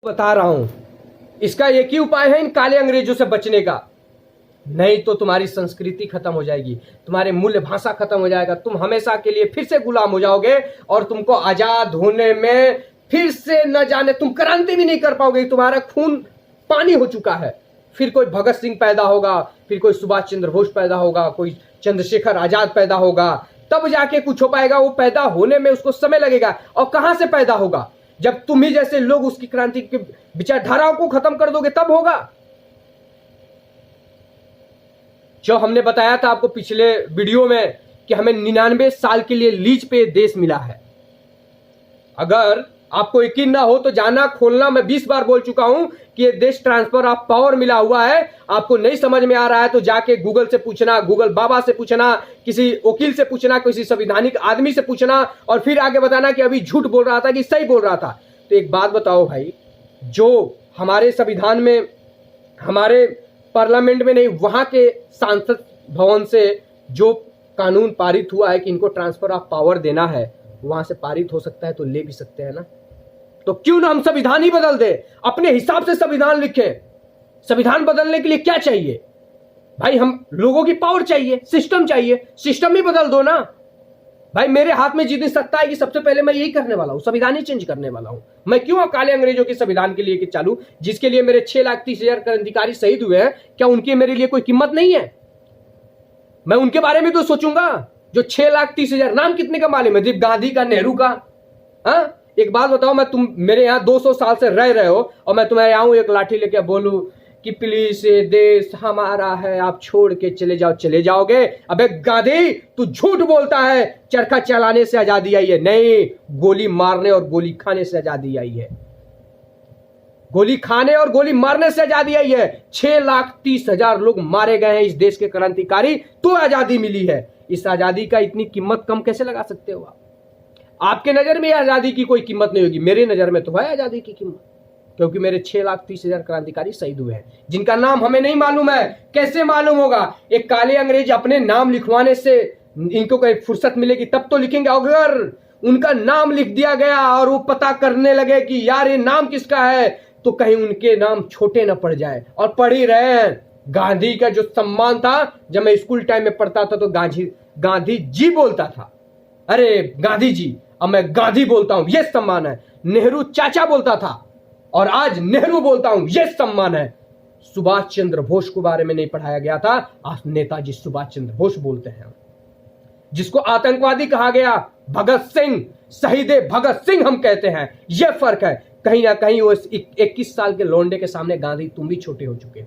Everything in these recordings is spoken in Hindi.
बता रहा हूं, इसका एक ही उपाय है इन काले अंग्रेजों से बचने का। नहीं तो तुम्हारी संस्कृति खत्म हो जाएगी, तुम्हारे मूल्य भाषा खत्म हो जाएगा, तुम हमेशा के लिए फिर से गुलाम हो जाओगे और तुमको आजाद होने में फिर से न जाने तुम क्रांति भी नहीं कर पाओगे। तुम्हारा खून पानी हो चुका है। फिर कोई भगत सिंह पैदा होगा, फिर कोई सुभाष चंद्र बोस पैदा होगा, कोई चंद्रशेखर आजाद पैदा होगा, तब जाके कुछ हो पाएगा। वो पैदा होने में उसको समय लगेगा। और कहां से पैदा होगा? जब तुम ही जैसे लोग उसकी क्रांति की विचारधाराओं को खत्म कर दोगे तब होगा। जो हमने बताया था आपको पिछले वीडियो में कि हमें 99 साल के लिए लीज पे देश मिला है। अगर आपको यकीन ना हो तो जाना खोलना, मैं 20 बार बोल चुका हूं कि ये देश ट्रांसफर ऑफ पावर मिला हुआ है। आपको नहीं समझ में आ रहा है तो जाके गूगल से पूछना, गूगल बाबा से पूछना, किसी वकील से पूछना, किसी संवैधानिक आदमी से पूछना और फिर आगे बताना कि अभी झूठ बोल रहा था कि सही बोल रहा था। तो एक बात बताओ भाई, जो हमारे संविधान में, हमारे पार्लियामेंट में नहीं, वहां के सांसद भवन से जो कानून पारित हुआ है कि इनको ट्रांसफर ऑफ पावर देना है, वहां से पारित हो सकता है तो ले भी सकते हैं ना। तो क्यों ना हम संविधान ही बदल दे, अपने हिसाब से संविधान लिखें। संविधान बदलने के लिए क्या चाहिए भाई? हम लोगों की पावर चाहिए, सिस्टम चाहिए, सिस्टम ही बदल दो ना भाई। मेरे हाथ में जितनी सत्ता है कि सबसे पहले मैं यही करने वाला हूं, संविधान ही चेंज करने वाला हूं। मैं क्यों काले अंग्रेजों के संविधान के लिए कि चालू, जिसके लिए मेरे 6,30,000 क्रांतिकारी शहीद हुए हैं, क्या उनकी मेरे लिए कोई कीमत नहीं है? मैं उनके बारे में तो सोचूंगा। जो 6,30,000 नाम कितने का मालूम है? गांधी का, नेहरू का। हाँ, एक बात बताओ, मैं तुम मेरे यहाँ 200 साल से रह रहे हो और मैं तुम्हारे आऊं एक लाठी लेके बोलूं कि प्लीज ये देश हमारा है, आप छोड़ के चले जाओ, चले जाओगे? अबे गांधी, तू झूठ बोलता है। चरखा चलाने से आजादी आई है? नहीं, गोली मारने और गोली खाने से आजादी आई है। गोली खाने और गोली मारने से आजादी आई है। 6,30,000 लोग मारे गए हैं इस देश के क्रांतिकारी, तो आजादी मिली है। इस आजादी का इतनी कीमत कम कैसे लगा सकते हो आप? आपके नजर में आजादी की कोई कीमत नहीं होगी, मेरे नजर में तो है आजादी की कीमत, क्योंकि मेरे 6,30,000 क्रांतिकारी शहीद हुए हैं, जिनका नाम हमें नहीं मालूम है। कैसे मालूम होगा? एक काले अंग्रेज अपने नाम लिखवाने से इनको कोई फुर्सत मिलेगी तब तो लिखेंगे। अगर उनका नाम लिख दिया गया और वो पता करने लगे कि यार ये नाम किसका है, तो कहीं उनके नाम छोटे न पड़ जाए। और पढ़ ही रहे हैं, गांधी का जो सम्मान था, जब मैं स्कूल टाइम में पढ़ता था तो गांधी जी बोलता था। अरे गांधी जी, अब मैं गांधी बोलता हूं, यह सम्मान है। नेहरू चाचा बोलता था और आज नेहरू बोलता हूं, यह सम्मान है। सुभाष चंद्र बोस के बारे में नहीं पढ़ाया गया था, आज नेताजी सुभाष चंद्र बोस बोलते हैं। जिसको आतंकवादी कहा गया, भगत सिंह, शहीद भगत सिंह हम कहते हैं। यह फर्क है। कहीं ना कहीं वो 21 साल के लौंडे के सामने गांधी तुम भी छोटे हो चुके हो।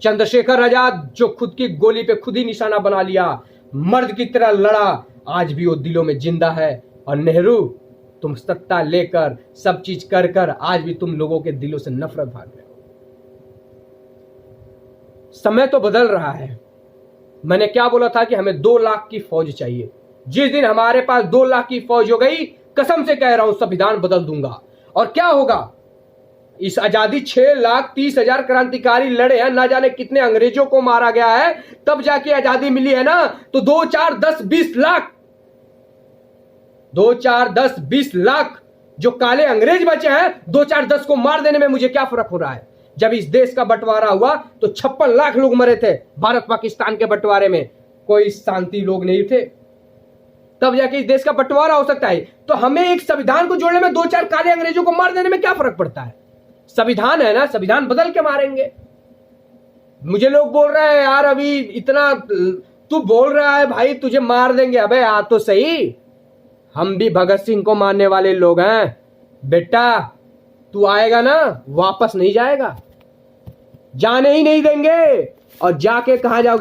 चंद्रशेखर आजाद, जो खुद की गोली पे खुद ही निशाना बना लिया, मर्द की तरह लड़ा, आज भी वो दिलों में जिंदा है। और नेहरू, तुम सत्ता लेकर सब चीज कर कर आज भी तुम लोगों के दिलों से नफरत भाग रहे हो। समय तो बदल रहा है। मैंने क्या बोला था कि हमें 2 लाख की फौज चाहिए। जिस दिन हमारे पास 2 लाख की फौज हो गई, कसम से कह रहा हूं, संविधान बदल दूंगा। और क्या होगा? इस आजादी 6,30,000 क्रांतिकारी लड़े हैं, ना जाने कितने अंग्रेजों को मारा गया है, तब जाके आजादी मिली है ना। तो 2, 4, 10, 20 लाख, 2, 4, 10, 20 लाख जो काले अंग्रेज बचे हैं, 2, 4, 10 को मार देने में मुझे क्या फर्क हो रहा है? जब इस देश का बंटवारा हुआ तो 56 लाख लोग मरे थे। भारत पाकिस्तान के बंटवारे में कोई शांति लोग नहीं थे, तब जाके इस देश का बंटवारा हो सकता है। तो हमें एक संविधान को जोड़ने में 2, 4 काले अंग्रेजों को मार देने में क्या फर्क पड़ता है? संविधान है ना, संविधान बदल के मारेंगे। मुझे लोग बोल रहे हैं यार अभी इतना तू बोल रहा है भाई, तुझे मार देंगे। अबे आ तो सही, हम भी भगत सिंह को मारने वाले लोग हैं बेटा। तू आएगा ना, वापस नहीं जाएगा, जाने ही नहीं देंगे। और जाके कहां जाओगे?